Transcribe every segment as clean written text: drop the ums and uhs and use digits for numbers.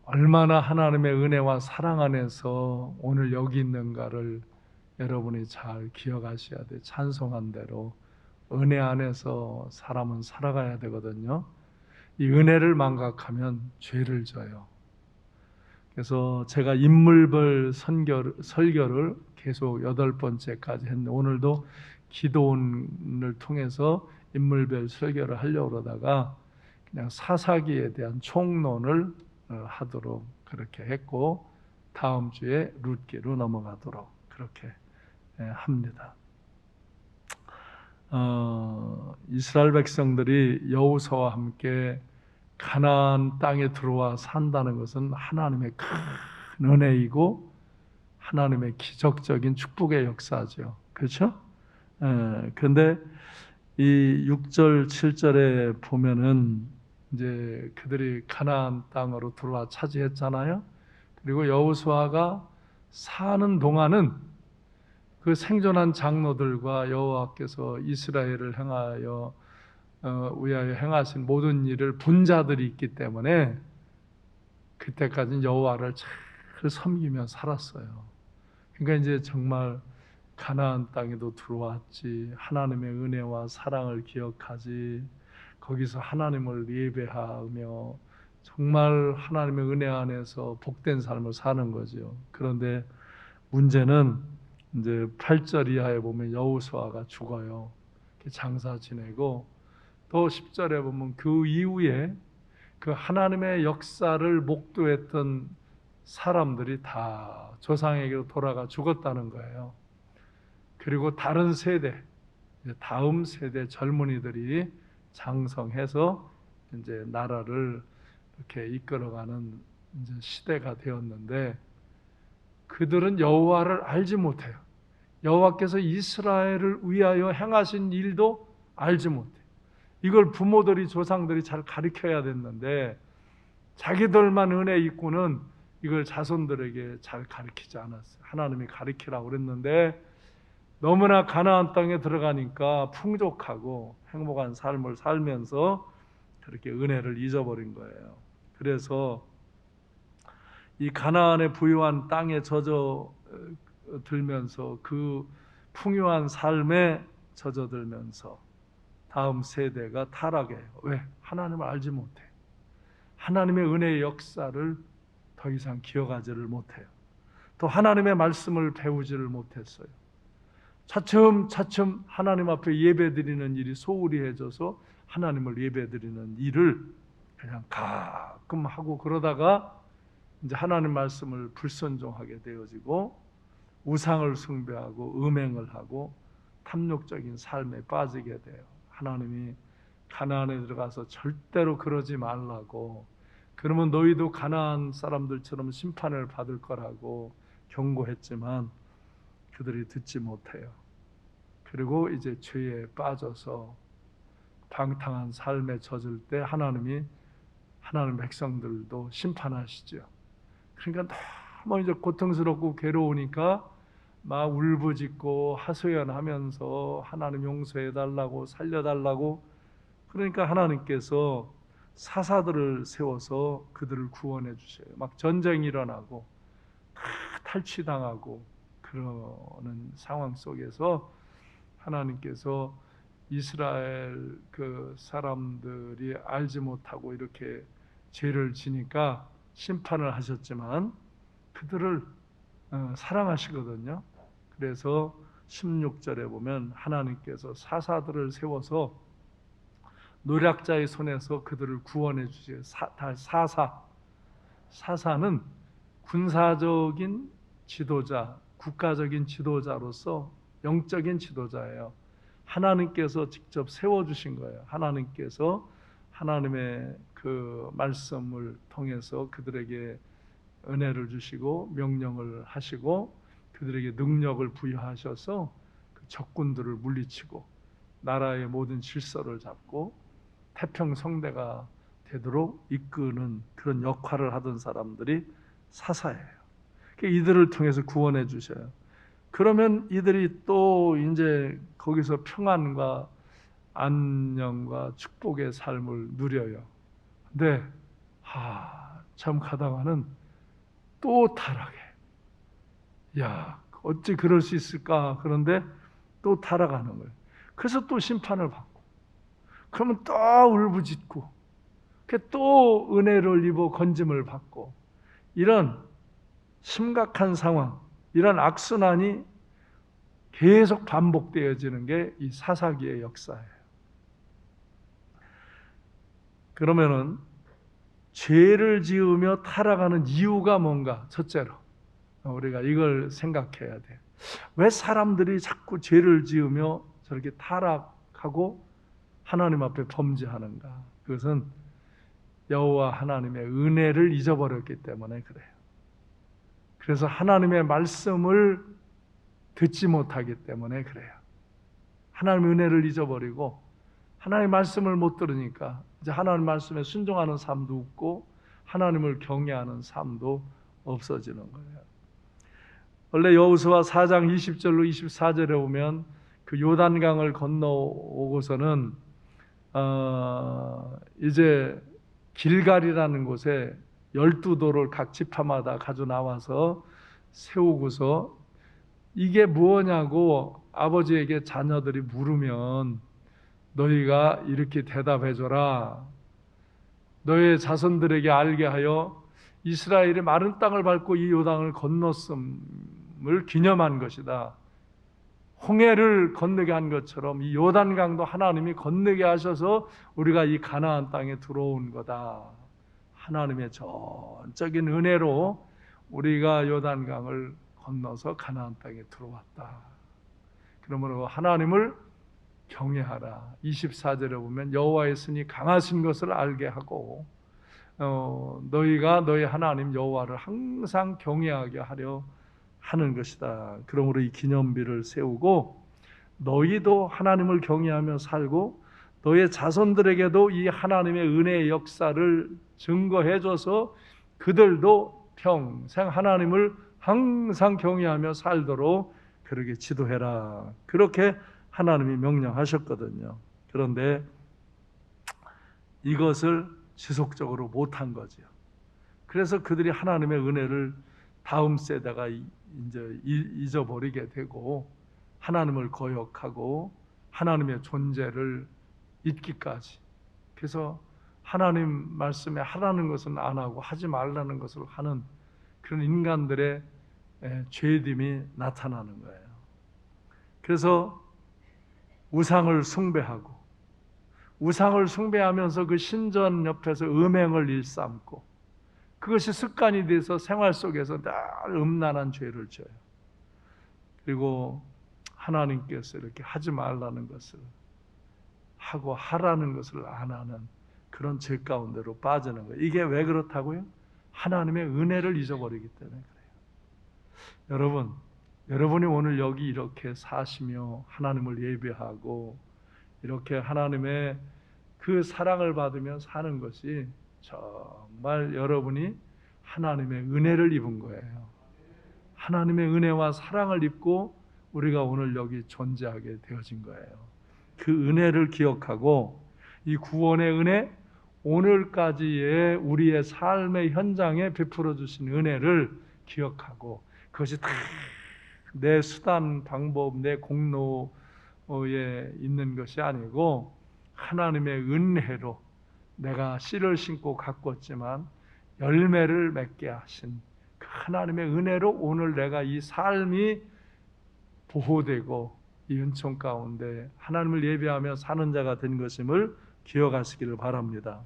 얼마나 하나님의 은혜와 사랑 안에서 오늘 여기 있는가를 여러분이 잘 기억하셔야 돼요. 찬송한 대로 은혜 안에서 사람은 살아가야 되거든요. 이 은혜를 망각하면 죄를 져요. 그래서 제가 인물별 설교를 계속 8번째까지 했는데 오늘도 기도원을 통해서 인물별 설교를 하려고 그러다가 그냥 사사기에 대한 총론을 하도록 그렇게 했고 다음 주에 룻기로 넘어가도록 그렇게 합니다. 이스라엘 백성들이 여호수아와 함께 가나안 땅에 들어와 산다는 것은 하나님의 큰 은혜이고 하나님의 기적적인 축복의 역사죠. 그렇죠? 그런데 이 6절, 7절에 보면은 이제 그들이 가나안 땅으로 들어와 차지했잖아요. 그리고 여호수아가 사는 동안은 그 생존한 장로들과 여호와께서 이스라엘을 향하여 위하여 행하신 모든 일을 본 자들이 있기 때문에 그때까지는 여호와를 잘 섬기며 살았어요. 그러니까 이제 정말 가나안 땅에도 들어왔지, 하나님의 은혜와 사랑을 기억하지, 거기서 하나님을 예배하며 정말 하나님의 은혜 안에서 복된 삶을 사는 거죠. 그런데 문제는 이제 8절 이하에 보면 여호수아가 죽어요. 장사 지내고 또 10절에 보면 그 이후에 그 하나님의 역사를 목도했던 사람들이 다 조상에게로 돌아가 죽었다는 거예요. 그리고 다른 세대, 다음 세대 젊은이들이 장성해서 이제 나라를 이렇게 이끌어가는 이제 시대가 되었는데 그들은 여호와를 알지 못해요. 여호와께서 이스라엘을 위하여 행하신 일도 알지 못해요. 이걸 부모들이 조상들이 잘 가르쳐야 됐는데 자기들만 은혜 있고는 이걸 자손들에게 잘 가르치지 않았어요. 하나님이 가르치라고 그랬는데 너무나 가나안 땅에 들어가니까 풍족하고 행복한 삶을 살면서 그렇게 은혜를 잊어버린 거예요. 그래서 이 가나안의 부유한 땅에 젖어들면서 그 풍요한 삶에 젖어들면서 다음 세대가 타락해요. 왜? 하나님을 알지 못해. 하나님의 은혜의 역사를 더 이상 기억하지를 못해요. 또 하나님의 말씀을 배우지를 못했어요. 차츰차츰 하나님 앞에 예배드리는 일이 소홀히 해져서 하나님을 예배드리는 일을 그냥 가끔 하고 그러다가 이제 하나님 말씀을 불순종하게 되어지고 우상을 숭배하고 음행을 하고 탐욕적인 삶에 빠지게 돼요. 하나님이 가나안에 들어가서 절대로 그러지 말라고, 그러면 너희도 가나안 사람들처럼 심판을 받을 거라고 경고했지만 그들이 듣지 못해요. 그리고 이제 죄에 빠져서 방탕한 삶에 젖을 때 하나님 백성들도 심판하시죠. 그러니까 너무 이제 고통스럽고 괴로우니까 막 울부짖고 하소연하면서 하나님 용서해달라고 살려달라고, 그러니까 하나님께서 사사들을 세워서 그들을 구원해 주셔요. 막 전쟁이 일어나고 탈취당하고 그러는 상황 속에서 하나님께서 이스라엘 그 사람들이 알지 못하고 이렇게 죄를 지니까 심판을 하셨지만 그들을 사랑하시거든요. 그래서 16절에 보면 하나님께서 사사들을 세워서 노략자의 손에서 그들을 구원해 주세요. 사사는 군사적인 지도자, 국가적인 지도자로서 영적인 지도자예요. 하나님께서 직접 세워주신 거예요. 하나님께서 하나님의 그 말씀을 통해서 그들에게 은혜를 주시고 명령을 하시고 그들에게 능력을 부여하셔서 그 적군들을 물리치고 나라의 모든 질서를 잡고 태평성대가 되도록 이끄는 그런 역할을 하던 사람들이 사사예요. 이들을 통해서 구원해 주셔요. 그러면 이들이 또 이제 거기서 평안과 안녕과 축복의 삶을 누려요. 근데 참 가다가는 또 타락해. 야, 어찌 그럴 수 있을까? 그런데 또 타락하는 거예요. 그래서 또 심판을 받고, 그러면 또 울부짖고, 또 은혜를 입어 건짐을 받고, 이런 심각한 상황, 이런 악순환이 계속 반복되어지는 게 이 사사기의 역사예요. 그러면은 죄를 지으며 타락하는 이유가 뭔가? 첫째로 우리가 이걸 생각해야 돼. 왜 사람들이 자꾸 죄를 지으며 저렇게 타락하고 하나님 앞에 범죄하는가? 그것은 여호와 하나님의 은혜를 잊어버렸기 때문에 그래요. 그래서 하나님의 말씀을 듣지 못하기 때문에 그래요. 하나님의 은혜를 잊어버리고 하나님의 말씀을 못 들으니까 이제 하나님 말씀에 순종하는 삶도 없고 하나님을 경외하는 삶도 없어지는 거예요. 원래 여호수아 4장 20절로 24절에 보면 그 요단강을 건너오고서는 이제 길갈이라는 곳에 12돌을 각 지파마다 가져 나와서 세우고서 이게 무엇냐고 아버지에게 자녀들이 물으면 너희가 이렇게 대답해줘라. 너의 자손들에게 알게 하여 이스라엘이 마른 땅을 밟고 이 요단을 건넜음을 기념한 것이다. 홍해를 건너게 한 것처럼 이 요단강도 하나님이 건너게 하셔서 우리가 이 가나안 땅에 들어온 거다. 하나님의 전적인 은혜로 우리가 요단강을 건너서 가나안 땅에 들어왔다. 그러므로 하나님을 경외하라. 24절에 보면 여호와의 손이 강하신 것을 알게 하고 너희가 너희 하나님 여호와를 항상 경외하게 하려 하는 것이다. 그러므로 이 기념비를 세우고 너희도 하나님을 경외하며 살고 너의 자손들에게도 이 하나님의 은혜의 역사를 증거해줘서 그들도 평생 하나님을 항상 경외하며 살도록 그렇게 지도해라. 그렇게 하나님이 명령하셨거든요. 그런데 이것을 지속적으로 못한 거죠. 그래서 그들이 하나님의 은혜를 다음 세대가 이제 잊어버리게 되고 하나님을 거역하고 하나님의 존재를 잊기까지. 그래서 하나님 말씀에 하라는 것은 안 하고 하지 말라는 것을 하는 그런 인간들의 죄됨이 나타나는 거예요. 그래서 우상을 숭배하고 우상을 숭배하면서 그 신전 옆에서 음행을 일삼고 그것이 습관이 돼서 생활 속에서 늘 음란한 죄를 져요. 그리고 하나님께서 이렇게 하지 말라는 것을 하고 하라는 것을 안 하는 그런 죄 가운데로 빠지는 거예요. 이게 왜 그렇다고요? 하나님의 은혜를 잊어버리기 때문에 그래요. 여러분이 오늘 여기 이렇게 사시며 하나님을 예배하고 이렇게 하나님의 그 사랑을 받으며 사는 것이 정말 여러분이 하나님의 은혜를 입은 거예요. 하나님의 은혜와 사랑을 입고 우리가 오늘 여기 존재하게 되어진 거예요. 그 은혜를 기억하고 이 구원의 은혜, 오늘까지의 우리의 삶의 현장에 베풀어 주신 은혜를 기억하고 그것이 다 내 수단, 방법, 내 공로에 있는 것이 아니고 하나님의 은혜로 내가 씨를 심고 가꿨지만 열매를 맺게 하신 그 하나님의 은혜로 오늘 내가 이 삶이 보호되고 이 은총 가운데 하나님을 예배하며 사는 자가 된 것임을 기억하시기를 바랍니다.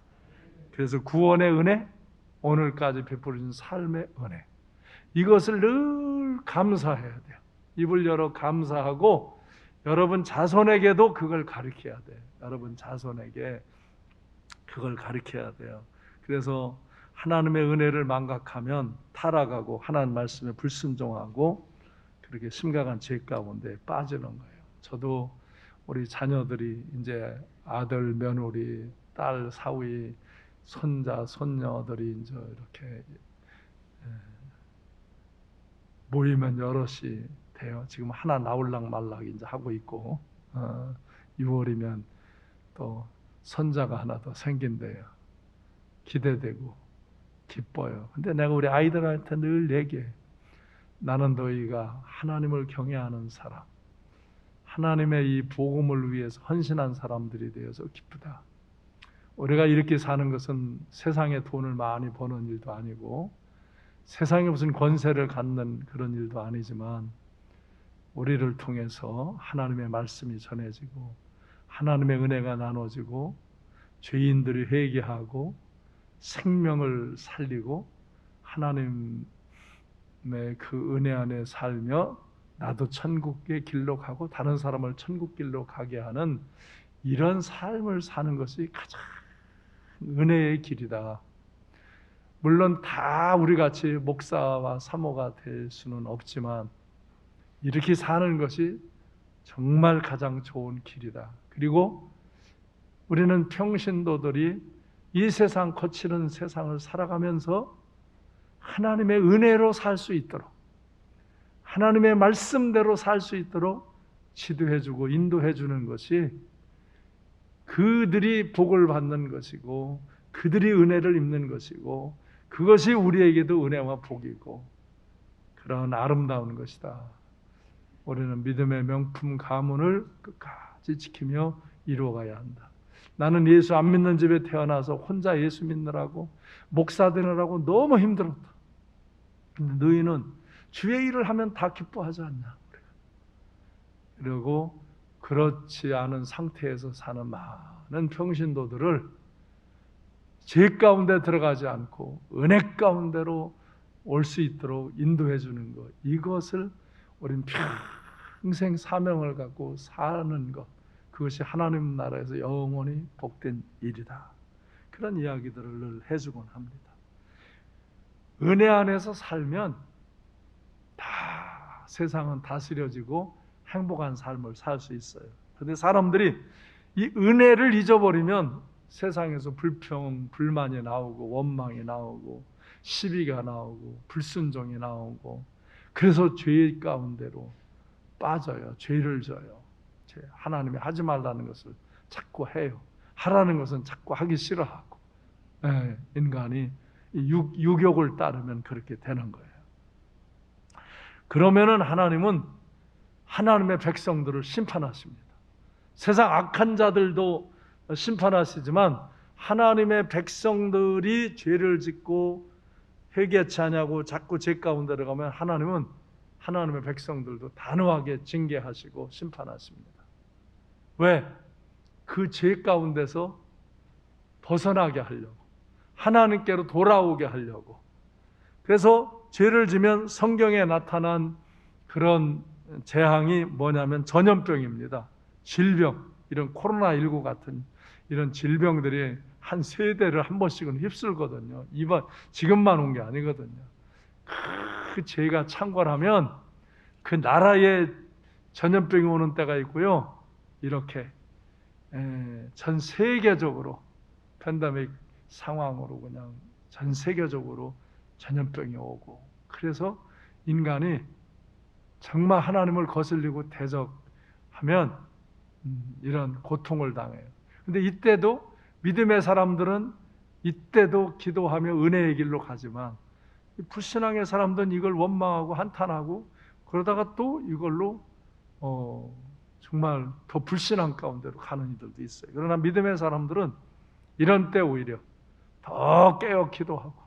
그래서 구원의 은혜, 오늘까지 베풀어진 삶의 은혜, 이것을 늘 감사해야 돼요. 입을 열어 감사하고 여러분 자손에게도 그걸 가르쳐야 돼요. 여러분 자손에게 그걸 가르쳐야 돼요. 그래서 하나님의 은혜를 망각하면 타락하고 하나님 말씀에 불순종하고 그렇게 심각한 죄 가운데 빠지는 거예요. 저도 우리 자녀들이 이제 아들, 며느리, 딸, 사위, 손자, 손녀들이 이제 이렇게 모이면 여럿이 돼요. 지금 하나 나올락 말락 이제 하고 있고 6월이면 또 손자가 하나 더 생긴대요. 기대되고 기뻐요. 근데 내가 우리 아이들한테 늘 얘기해. 나는 너희가 하나님을 경외하는 사람, 하나님의 이 복음을 위해서 헌신한 사람들이 되어서 기쁘다. 우리가 이렇게 사는 것은 세상에 돈을 많이 버는 일도 아니고 세상에 무슨 권세를 갖는 그런 일도 아니지만 우리를 통해서 하나님의 말씀이 전해지고 하나님의 은혜가 나눠지고 죄인들이 회개하고 생명을 살리고 하나님의 그 은혜 안에 살며 나도 천국의 길로 가고 다른 사람을 천국 길로 가게 하는 이런 삶을 사는 것이 가장 은혜의 길이다. 물론 다 우리같이 목사와 사모가 될 수는 없지만 이렇게 사는 것이 정말 가장 좋은 길이다. 그리고 우리는 평신도들이 이 세상 거칠은 세상을 살아가면서 하나님의 은혜로 살 수 있도록 하나님의 말씀대로 살 수 있도록 지도해주고 인도해주는 것이 그들이 복을 받는 것이고 그들이 은혜를 입는 것이고 그것이 우리에게도 은혜와 복이고 그런 아름다운 것이다. 우리는 믿음의 명품 가문을 끝까지 지키며 이루어가야 한다. 나는 예수 안 믿는 집에 태어나서 혼자 예수 믿느라고 목사 되느라고 너무 힘들었다. 근데 너희는 주의 일을 하면 다 기뻐하지 않냐. 그리고 그렇지 않은 상태에서 사는 많은 평신도들을 죄 가운데 들어가지 않고 은혜 가운데로 올 수 있도록 인도해 주는 것, 이것을 우리는 평생 사명을 갖고 사는 것, 그것이 하나님 나라에서 영원히 복된 일이다. 그런 이야기들을 늘 해주곤 합니다. 은혜 안에서 살면 다 세상은 다스려지고 행복한 삶을 살 수 있어요. 그런데 사람들이 이 은혜를 잊어버리면 세상에서 불평, 불만이 나오고 원망이 나오고 시비가 나오고 불순종이 나오고 그래서 죄 가운데로 빠져요. 죄를 져요. 하나님이 하지 말라는 것을 자꾸 해요. 하라는 것은 자꾸 하기 싫어하고 인간이 유욕을 따르면 그렇게 되는 거예요. 그러면은 하나님은 하나님의 백성들을 심판하십니다. 세상 악한 자들도 심판하시지만 하나님의 백성들이 죄를 짓고 회개치 않냐고 자꾸 죄 가운데 들어가면 하나님은 하나님의 백성들도 단호하게 징계하시고 심판하십니다. 왜? 그 죄 가운데서 벗어나게 하려고, 하나님께로 돌아오게 하려고. 그래서 죄를 지면 성경에 나타난 그런 재앙이 뭐냐면 전염병입니다. 질병, 이런 코로나19 같은 이런 질병들이 한 세대를 한 번씩은 휩쓸거든요. 지금만 온 게 아니거든요. 그 죄가 창궐하면 그 나라에 전염병이 오는 때가 있고요. 이렇게 전 세계적으로 팬데믹 상황으로 그냥 전 세계적으로 전염병이 오고, 그래서 인간이 정말 하나님을 거슬리고 대적하면 이런 고통을 당해요. 근데 이때도 믿음의 사람들은 이때도 기도하며 은혜의 길로 가지만 불신앙의 사람들은 이걸 원망하고 한탄하고 그러다가 또 이걸로 정말 더 불신앙 가운데로 가는 이들도 있어요. 그러나 믿음의 사람들은 이런 때 오히려 더 깨어 기도하고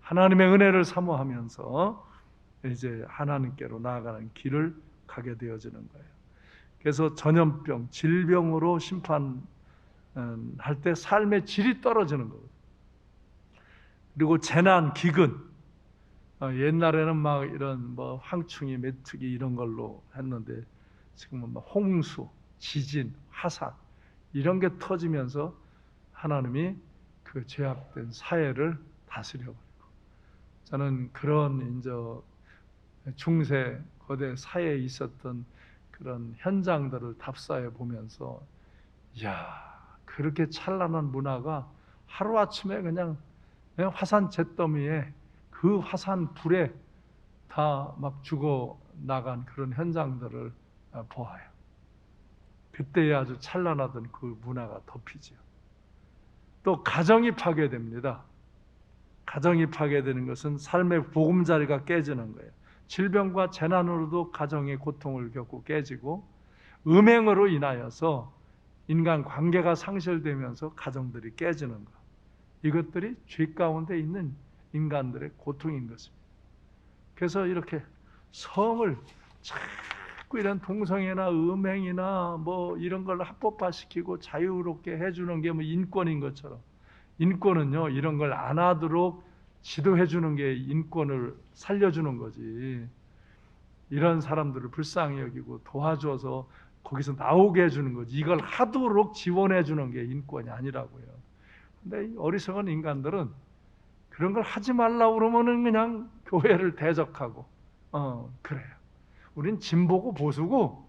하나님의 은혜를 사모하면서 이제 하나님께로 나아가는 길을 가게 되어지는 거예요. 그래서 전염병, 질병으로 심판할 때 삶의 질이 떨어지는 거거든요. 그리고 재난, 기근, 옛날에는 막 이런 뭐 황충이, 메뚜기 이런 걸로 했는데 지금은 막 홍수, 지진, 화산 이런 게 터지면서 하나님이 그 죄악된 사회를 다스려버리고, 저는 그런 이제 중세 거대 사회에 있었던 그런 현장들을 답사해 보면서, 이야, 그렇게 찬란한 문화가 하루아침에 그냥 화산 잿더미에 그 화산 불에 다 막 죽어 나간 그런 현장들을 보아요. 그때에 아주 찬란하던 그 문화가 덮이죠. 또 가정이 파괴됩니다. 가정이 파괴되는 것은 삶의 보금자리가 깨지는 거예요. 질병과 재난으로도 가정의 고통을 겪고 깨지고, 음행으로 인하여서 인간 관계가 상실되면서 가정들이 깨지는 것. 이것들이 죄 가운데 있는 인간들의 고통인 것입니다. 그래서 이렇게 성을 자꾸 이런 동성애나 음행이나 뭐 이런 걸 합법화시키고 자유롭게 해주는 게 뭐 인권인 것처럼, 인권은요 이런 걸 안 하도록 지도해 주는 게 인권을 살려주는 거지, 이런 사람들을 불쌍히 여기고 도와줘서 거기서 나오게 해주는 거지, 이걸 하도록 지원해 주는 게 인권이 아니라고요. 근데 어리석은 인간들은 그런 걸 하지 말라고 그러면은 그냥 교회를 대적하고, 그래요. 우린 진보고 보수고,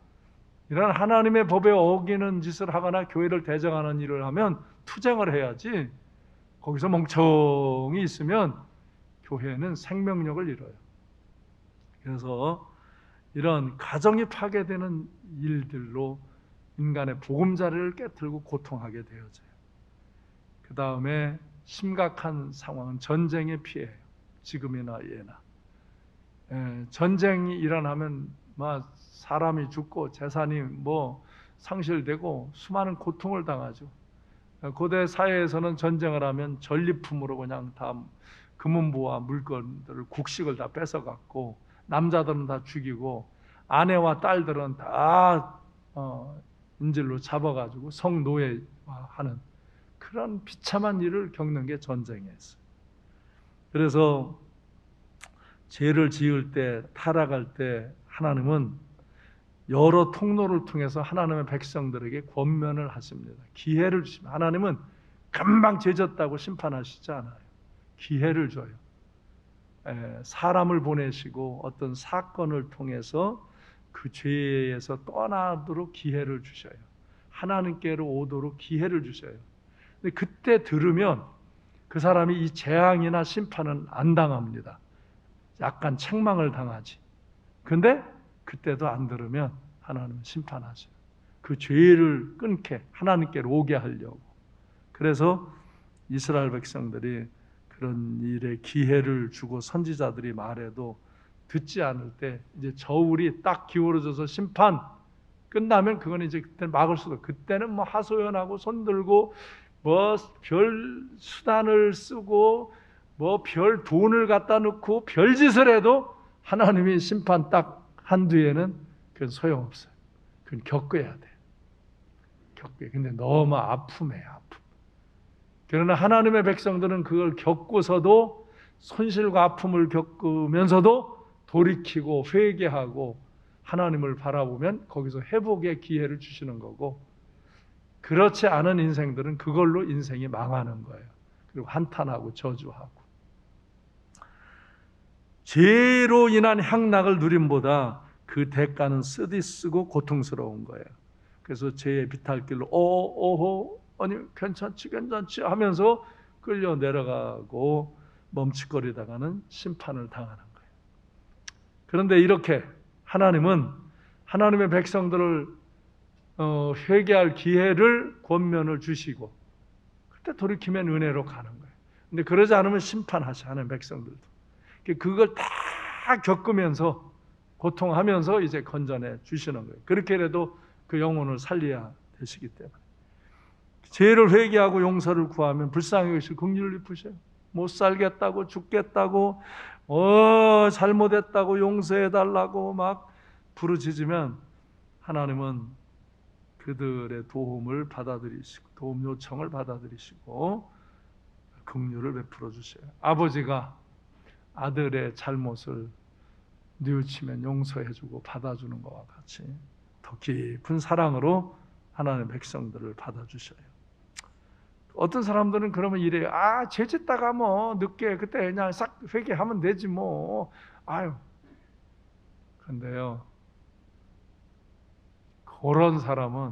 이런 하나님의 법에 어기는 짓을 하거나 교회를 대적하는 일을 하면 투쟁을 해야지, 거기서 멍청이 있으면 교회는 생명력을 잃어요. 그래서 이런 가정이 파괴되는 일들로 인간의 보금자리를 깨뜨리고 고통하게 되어져요. 그 다음에 심각한 상황은 전쟁의 피해예요. 지금이나 예나. 전쟁이 일어나면 막 사람이 죽고 재산이 뭐 상실되고 수많은 고통을 당하죠. 고대 사회에서는 전쟁을 하면 전리품으로 그냥 다 금은보화 물건들을, 국식을 다 뺏어갔고, 남자들은 다 죽이고 아내와 딸들은 다 인질로 잡아가지고 성노예화하는 그런 비참한 일을 겪는 게 전쟁이었어요. 그래서 죄를 지을 때, 타락할 때 하나님은 여러 통로를 통해서 하나님의 백성들에게 권면을 하십니다. 기회를 주십니다. 하나님은 금방 죄졌다고 심판하시지 않아요. 기회를 줘요. 사람을 보내시고 어떤 사건을 통해서 그 죄에서 떠나도록 기회를 주셔요. 하나님께로 오도록 기회를 주셔요. 근데 그때 들으면 그 사람이 이 재앙이나 심판은 안 당합니다. 약간 책망을 당하지. 근데 그때도 안 들으면 하나님은 심판하셔요. 그 죄를 끊게 하나님께로 오게 하려고. 그래서 이스라엘 백성들이 그런 일에 기회를 주고 선지자들이 말해도 듣지 않을 때 이제 저울이 딱 기울어져서 심판 끝나면 그건 이제 그때는 막을 수도, 그때는 뭐 하소연하고 손들고 뭐 별 수단을 쓰고 뭐 별 돈을 갖다 놓고 별짓을 해도 하나님이 심판 딱 한 뒤에는 그건 소용없어요. 그건 겪어야 돼. 겪어야. 근데 너무 아픔이에요, 아픔. 그러나 하나님의 백성들은 그걸 겪고서도, 손실과 아픔을 겪으면서도 돌이키고 회개하고 하나님을 바라보면 거기서 회복의 기회를 주시는 거고, 그렇지 않은 인생들은 그걸로 인생이 망하는 거예요. 그리고 한탄하고 저주하고. 죄로 인한 향락을 누림보다 그 대가는 쓰디쓰고 고통스러운 거예요. 그래서 죄의 비탈길로 아니 괜찮지 하면서 끌려 내려가고 멈칫거리다가는 심판을 당하는 거예요. 그런데 이렇게 하나님은 하나님의 백성들을 회개할 기회를, 권면을 주시고 그때 돌이키면 은혜로 가는 거예요. 근데 그러지 않으면 심판하셔, 하는 백성들도. 그걸 다 겪으면서 고통하면서 이제 건져내 주시는 거예요. 그렇게라도 그 영혼을 살려야 되시기 때문에. 죄를 회개하고 용서를 구하면 불쌍히 여기시고 긍휼을 베푸셔요. 못 살겠다고, 죽겠다고, 잘못했다고 용서해달라고 막 부르짖으면 하나님은 그들의 도움을 받아들이시고, 도움 요청을 받아들이시고 긍휼을 베풀어 주셔요. 아버지가 아들의 잘못을 뉘우치면 용서해주고 받아주는 것과 같이 더 깊은 사랑으로 하나님의 백성들을 받아주셔요. 어떤 사람들은 그러면 이래요. 죄 짓다가 뭐 늦게 그때 그냥 싹 회개하면 되지 뭐. 근데요, 그런 사람은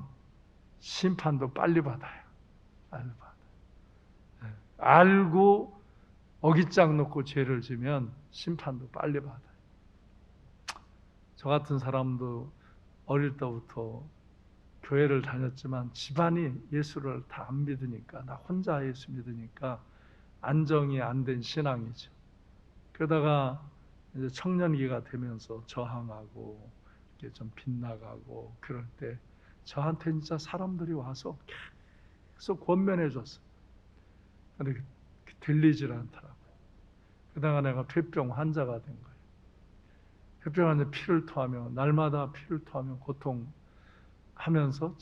심판도 빨리 받아요. 빨리 받아요. 알고 어깃장 놓고 죄를 지면 심판도 빨리 받아요. 저 같은 사람도 어릴 때부터 교회를 다녔지만 집안이 예수를 다 안 믿으니까, 나 혼자 예수 믿으니까 안정이 안 된 신앙이죠. 그러다가 이제 청년기가 되면서 저항하고 이렇게 좀 빗나가고 그럴 때 저한테 진짜 사람들이 와서 계속 권면해 줬어요. 근데 들리질 않더라고요. 그러다가 내가 폐병 환자가 된 거예요. 폐병 환자 피를 토하며 날마다 피를 토하며 고통하면서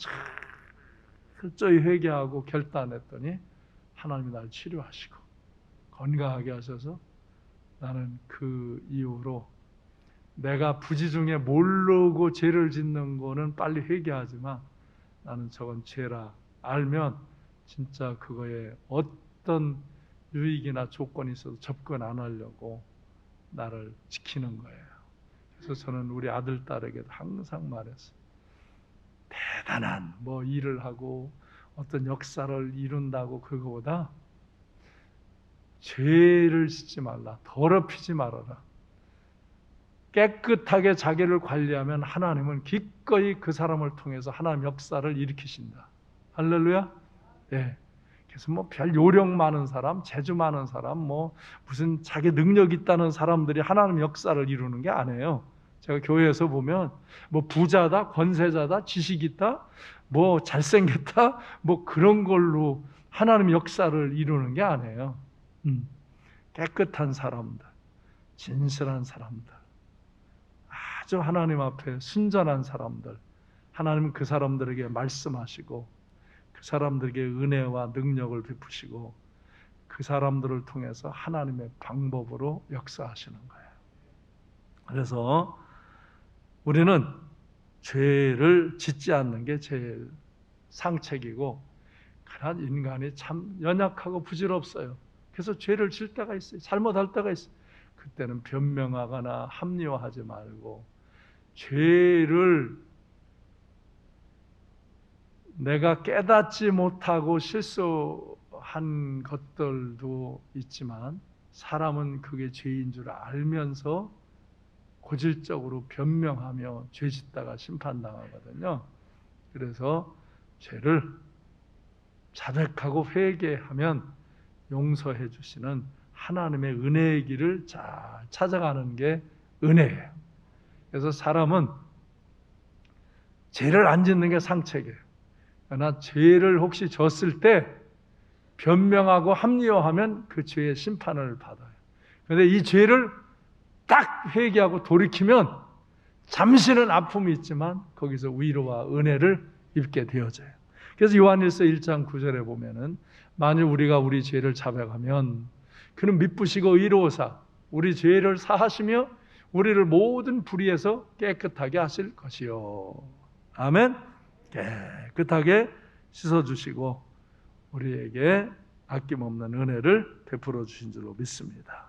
철저히 회개하고 결단했더니 하나님이 날 치료하시고 건강하게 하셔서 나는 그 이후로 내가 부지 중에 모르고 죄를 짓는 거는 빨리 회개하지만 나는 저건 죄라 알면 진짜 그거에 어떤 유익이나 조건이 있어도 접근 안 하려고 나를 지키는 거예요. 그래서 저는 우리 아들, 딸에게도 항상 말했어요. 대단한 일을 하고 어떤 역사를 이룬다고 그거보다 죄를 짓지 말라. 더럽히지 말아라. 깨끗하게 자기를 관리하면 하나님은 기꺼이 그 사람을 통해서 하나님 역사를 일으키신다. 할렐루야. 예. 그래서 별 요령 많은 사람, 재주 많은 사람, 무슨 자기 능력 있다는 사람들이 하나님 역사를 이루는 게 아니에요. 제가 교회에서 보면 부자다, 권세자다, 지식 있다, 잘생겼다, 그런 걸로 하나님 역사를 이루는 게 아니에요. 깨끗한 사람들, 진실한 사람들, 아주 하나님 앞에 순전한 사람들, 하나님은 그 사람들에게 말씀하시고 그 사람들에게 은혜와 능력을 베푸시고 그 사람들을 통해서 하나님의 방법으로 역사하시는 거예요. 그래서 우리는 죄를 짓지 않는 게 제일 상책이고, 그러나 인간이 참 연약하고 부질없어요. 그래서 죄를 질 때가 있어요. 잘못할 때가 있어요. 그때는 변명하거나 합리화하지 말고 죄를 내가 깨닫지 못하고 실수한 것들도 있지만 사람은 그게 죄인 줄 알면서 고질적으로 변명하며 죄 짓다가 심판당하거든요. 그래서 죄를 자백하고 회개하면 용서해 주시는 하나님의 은혜의 길을 잘 찾아가는 게 은혜예요. 그래서 사람은 죄를 안 짓는 게 상책이에요. 그러나 죄를 혹시 졌을 때 변명하고 합리화하면 그 죄의 심판을 받아요. 그런데 이 죄를 딱 회개하고 돌이키면 잠시는 아픔이 있지만 거기서 위로와 은혜를 입게 되어져요. 그래서 요한일서 1장 9절에 보면은 만일 우리가 우리 죄를 자백하면 그는 미쁘시고 의로우사 우리 죄를 사하시며 우리를 모든 불의에서 깨끗하게 하실 것이요. 아멘. 깨끗하게 씻어주시고 우리에게 아낌없는 은혜를 베풀어 주신 줄로 믿습니다.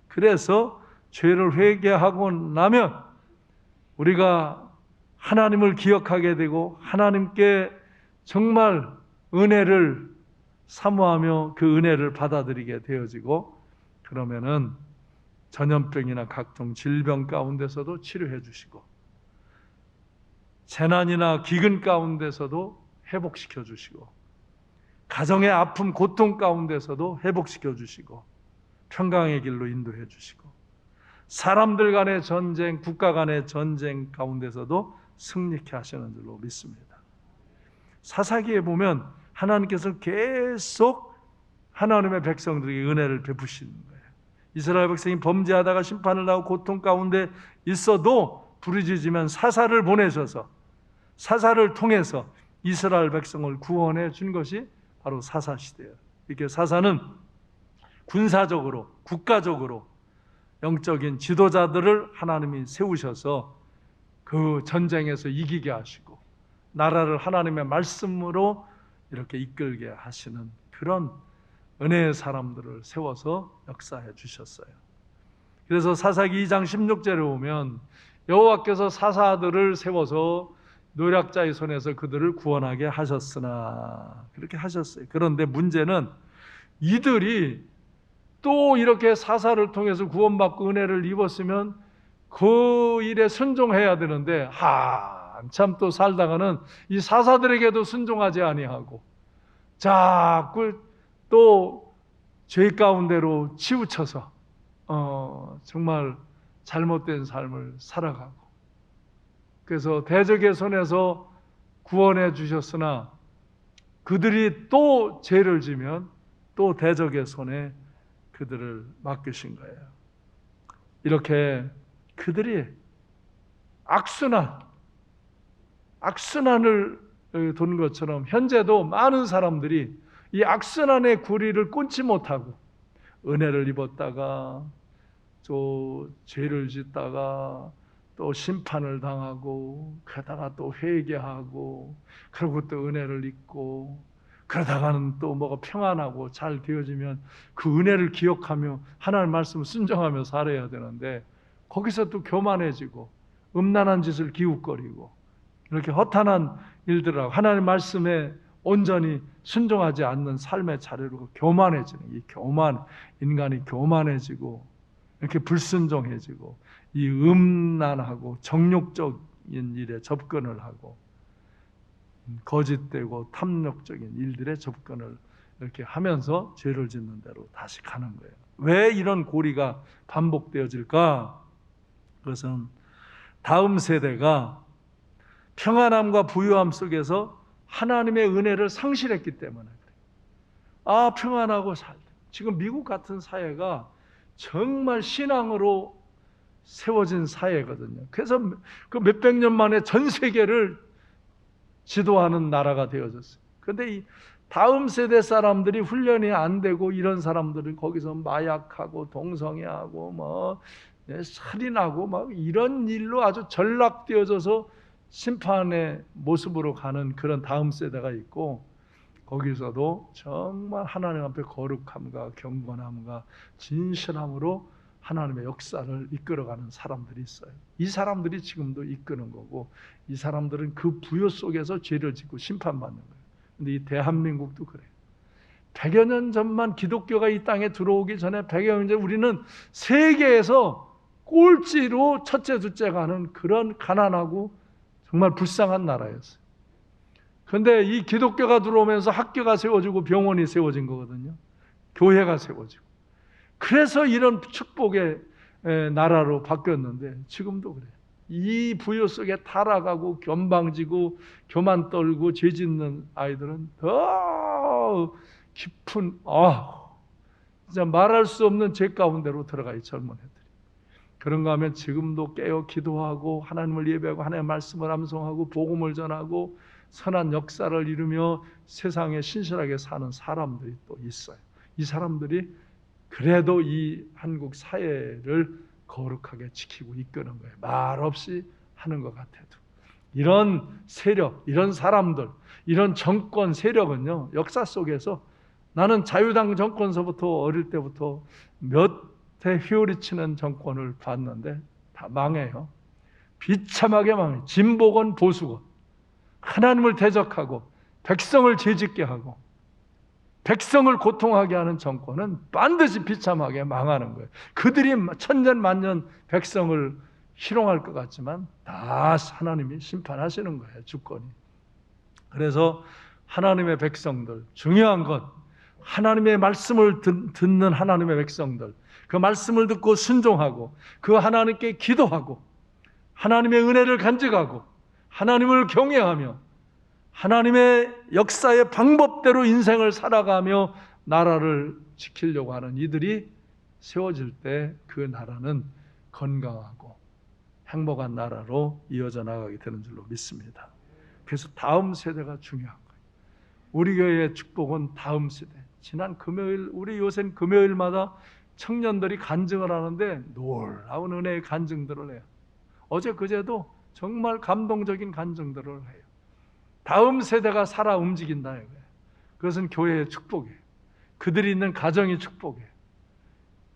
그래서 죄를 회개하고 나면 우리가 하나님을 기억하게 되고 하나님께 정말 은혜를 사모하며 그 은혜를 받아들이게 되어지고, 그러면은 전염병이나 각종 질병 가운데서도 치료해 주시고 재난이나 기근 가운데서도 회복시켜 주시고 가정의 아픔 고통 가운데서도 회복시켜 주시고 평강의 길로 인도해 주시고 사람들 간의 전쟁, 국가 간의 전쟁 가운데서도 승리케 하시는 줄로 믿습니다. 사사기에 보면 하나님께서 계속 하나님의 백성들에게 은혜를 베푸시는 거예요. 이스라엘 백성이 범죄하다가 심판을 당하고 고통 가운데 있어도 부르짖으면 사사를 보내셔서 사사를 통해서 이스라엘 백성을 구원해 준 것이 바로 사사시대예요. 이렇게 사사는 군사적으로, 국가적으로 영적인 지도자들을 하나님이 세우셔서 그 전쟁에서 이기게 하시고 나라를 하나님의 말씀으로 이렇게 이끌게 하시는 그런 은혜의 사람들을 세워서 역사해 주셨어요. 그래서 사사기 2장 16절에 보면 여호와께서 사사들을 세워서 노략자의 손에서 그들을 구원하게 하셨으나 그렇게 하셨어요. 그런데 문제는 이들이 또 이렇게 사사를 통해서 구원받고 은혜를 입었으면 그 일에 순종해야 되는데 한참 또 살다가는 이 사사들에게도 순종하지 아니하고 자꾸 또 죄 가운데로 치우쳐서 정말 잘못된 삶을 살아가고, 그래서 대적의 손에서 구원해 주셨으나 그들이 또 죄를 지면 또 대적의 손에 그들을 맡기신 거예요. 이렇게 그들이 악순환을 돈 것처럼 현재도 많은 사람들이 이 악순환의 구리를 끊지 못하고 은혜를 입었다가 또 죄를 짓다가 또 심판을 당하고, 그러다가 또 회개하고, 그러고 또 은혜를 입고, 그러다가는 또 뭐가 평안하고 잘 되어지면 그 은혜를 기억하며 하나님 말씀을 순종하며 살아야 되는데, 거기서 또 교만해지고 음란한 짓을 기웃거리고 이렇게 허탄한 일들하고 하나님 말씀에 온전히 순종하지 않는 삶의 자료로 교만해지는, 이 교만, 인간이 교만해지고 이렇게 불순종해지고 이 음란하고 정욕적인 일에 접근을 하고 거짓되고 탐욕적인 일들에 접근을 이렇게 하면서 죄를 짓는 대로 다시 가는 거예요. 왜 이런 고리가 반복되어질까? 그것은 다음 세대가 평안함과 부유함 속에서 하나님의 은혜를 상실했기 때문에 그래요. 평안하고 살다. 지금 미국 같은 사회가 정말 신앙으로 세워진 사회거든요. 그래서 그 몇백 년 만에 전 세계를 지도하는 나라가 되어졌어요. 그런데 이 다음 세대 사람들이 훈련이 안 되고 이런 사람들은 거기서 마약하고 동성애하고 뭐 살인하고 막 이런 일로 아주 전락되어져서 심판의 모습으로 가는 그런 다음 세대가 있고, 거기서도 정말 하나님 앞에 거룩함과 경건함과 진실함으로 하나님의 역사를 이끌어가는 사람들이 있어요. 이 사람들이 지금도 이끄는 거고, 이 사람들은 그 부요 속에서 죄를 짓고 심판받는 거예요. 근데 이 대한민국도 그래요. 100여 년 전만 기독교가 이 땅에 들어오기 전에 100여 년 전에 우리는 세계에서 꼴찌로 첫째 둘째 가는 그런 가난하고 정말 불쌍한 나라였어요. 그런데 이 기독교가 들어오면서 학교가 세워지고 병원이 세워진 거거든요. 교회가 세워지고. 그래서 이런 축복의 나라로 바뀌었는데 지금도 그래요. 이 부요 속에 타락하고 견방지고 교만 떨고 죄 짓는 아이들은 더 깊은 진짜 말할 수 없는 죄 가운데로 들어가 이 젊은 애들이. 그런가 하면 지금도 깨어 기도하고 하나님을 예배하고 하나님의 말씀을 암송하고 복음을 전하고 선한 역사를 이루며 세상에 신실하게 사는 사람들이 또 있어요. 이 사람들이 그래도 이 한국 사회를 거룩하게 지키고 이끄는 거예요. 말 없이 하는 것 같아도. 이런 세력, 이런 사람들, 이런 정권 세력은요, 역사 속에서 나는 자유당 정권서부터 어릴 때부터 몇 해 휘어리치는 정권을 봤는데 다 망해요. 비참하게 망해요. 진보건 보수건. 하나님을 대적하고 백성을 죄짓게 하고 백성을 고통하게 하는 정권은 반드시 비참하게 망하는 거예요. 그들이 천년만년 백성을 희롱할 것 같지만 다 하나님이 심판하시는 거예요, 주권이. 그래서 하나님의 백성들, 중요한 것, 하나님의 말씀을 듣는 하나님의 백성들, 그 말씀을 듣고 순종하고 그 하나님께 기도하고 하나님의 은혜를 간직하고 하나님을 경외하며 하나님의 역사의 방법대로 인생을 살아가며 나라를 지키려고 하는 이들이 세워질 때 그 나라는 건강하고 행복한 나라로 이어져 나가게 되는 줄로 믿습니다. 그래서 다음 세대가 중요한 거예요. 우리 교회의 축복은 다음 세대. 지난 금요일, 우리 요새는 금요일마다 청년들이 간증을 하는데 놀라운 은혜의 간증들을 해요. 어제 그제도 정말 감동적인 간증들을 해요. 다음 세대가 살아 움직인다 이거예요. 그것은 교회의 축복이에요. 그들이 있는 가정의 축복이에요.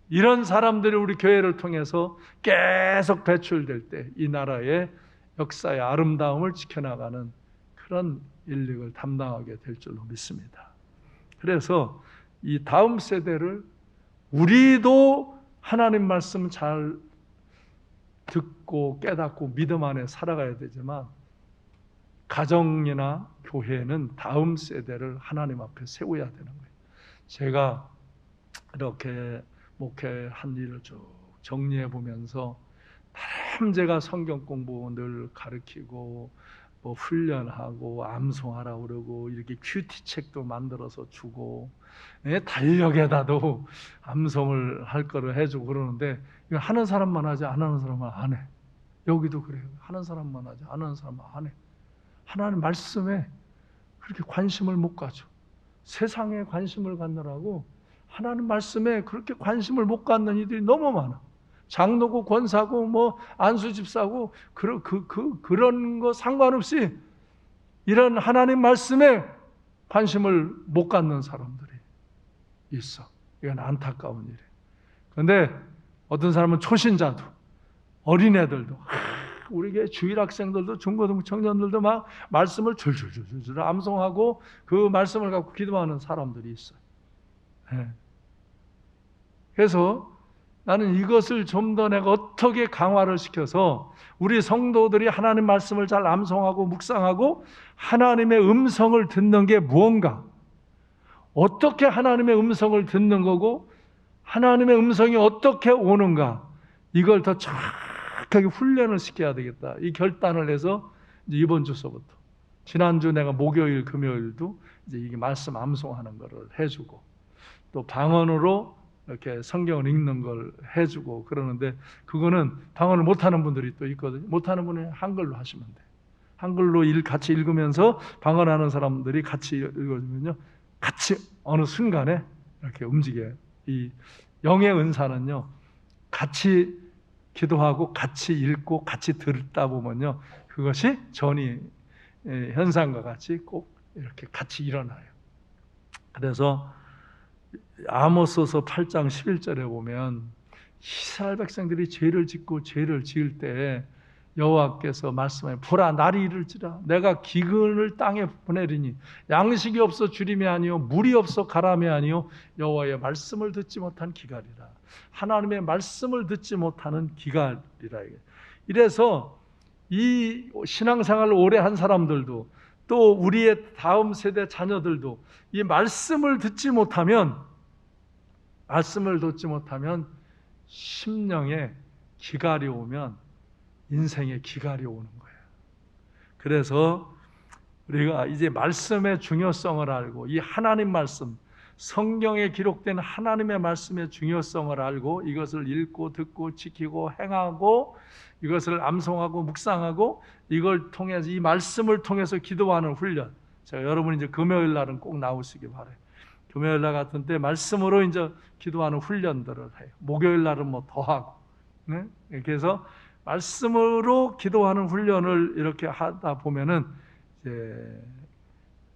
이런 사람들이 우리 교회를 통해서 계속 배출될 때 이 나라의 역사의 아름다움을 지켜나가는 그런 인력을 담당하게 될 줄로 믿습니다. 그래서 이 다음 세대를 우리도 하나님 말씀 잘 듣고 깨닫고 믿음 안에 살아가야 되지만 가정이나 교회는 다음 세대를 하나님 앞에 세워야 되는 거예요. 제가 이렇게 목회한 일을 쭉 정리해 보면서 나름 제가 성경 공부 늘 가르치고 뭐 훈련하고 암송하라고 그러고 이렇게 큐티 책도 만들어서 주고 달력에다도 암송을 할 거를 해주고 그러는데 이거 하는 사람만 하지 안 하는 사람은 안 해. 여기도 그래요. 하는 사람만 하지 안 하는 사람은 안 해. 하나님 말씀에 그렇게 관심을 못 가져. 세상에 관심을 갖느라고 하나님 말씀에 그렇게 관심을 못 갖는 이들이 너무 많아. 장로고 권사고 뭐 안수집사고 그런 거 상관없이 이런 하나님 말씀에 관심을 못 갖는 사람들이 있어. 이건 안타까운 일이에요. 그런데 어떤 사람은 초신자도 어린애들도 우리 교회 주일 학생들도 중고등 청년들도 막 말씀을 줄줄줄줄 암송하고 그 말씀을 갖고 기도하는 사람들이 있어요. 네. 그래서 나는 이것을 좀 더 내가 어떻게 강화를 시켜서 우리 성도들이 하나님 말씀을 잘 암송하고 묵상하고 하나님의 음성을 듣는 게 무언가, 어떻게 하나님의 음성을 듣는 거고 하나님의 음성이 어떻게 오는가, 이걸 더 정확하게 훈련을 시켜야 되겠다. 이 결단을 해서 이제 이번 주서부터 지난주 내가 목요일 금요일도 이제 이게 말씀 암송하는 거를 해주고 또 방언으로 이렇게 성경을 읽는 걸 해주고 그러는데 그거는 방언을 못하는 분들이 또 있거든요. 못하는 분은 한글로 하시면 돼요. 한글로 같이 읽으면서 방언하는 사람들이 같이 읽어주면요, 같이 어느 순간에 이렇게 움직여요. 이 영의 은사는요, 같이 기도하고 같이 읽고 같이 듣다 보면요, 그것이 전이 현상과 같이 꼭 이렇게 같이 일어나요. 그래서 아모스서 8장 11절에 보면 이스라엘 백성들이 죄를 짓고 죄를 지을 때 여호와께서 말씀하여 보라 날이 이를지라 내가 기근을 땅에 보내리니 양식이 없어 주림이 아니요 물이 없어 가람이 아니요 여호와의 말씀을 듣지 못한 기갈이라. 하나님의 말씀을 듣지 못하는 기갈이라. 이래서 이 신앙생활을 오래 한 사람들도 또 우리의 다음 세대 자녀들도 이 말씀을 듣지 못하면 심령에 기갈이 오면 인생에 기갈이 오는 거예요. 그래서 우리가 이제 말씀의 중요성을 알고 이 하나님 말씀, 성경에 기록된 하나님의 말씀의 중요성을 알고 이것을 읽고 듣고 지키고 행하고 이것을 암송하고 묵상하고 이걸 통해서 이 말씀을 통해서 기도하는 훈련. 제가 여러분 이제 금요일 날은 꼭 나오시기 바라요. 금요일 날 같은 때 말씀으로 이제 기도하는 훈련들을 해요. 목요일 날은 뭐 더 하고. 네? 그래서 말씀으로 기도하는 훈련을 이렇게 하다 보면은 이제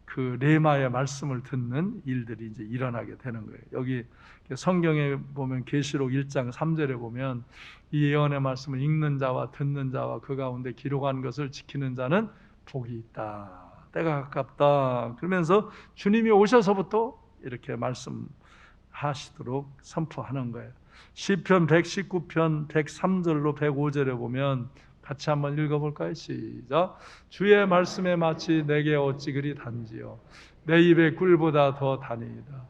그 레마의 말씀을 듣는 일들이 이제 일어나게 되는 거예요. 여기 성경에 보면 계시록 1장 3절에 보면 이 예언의 말씀을 읽는 자와 듣는 자와 그 가운데 기록한 것을 지키는 자는 복이 있다. 때가 가깝다. 그러면서 주님이 오셔서부터 이렇게 말씀하시도록 선포하는 거예요. 시편 119편 103절로 105절에 보면 같이 한번 읽어볼까요? 시작. 주의 말씀에 마치 내게 어찌 그리 단지요 내 입에 꿀보다 더 다니이다.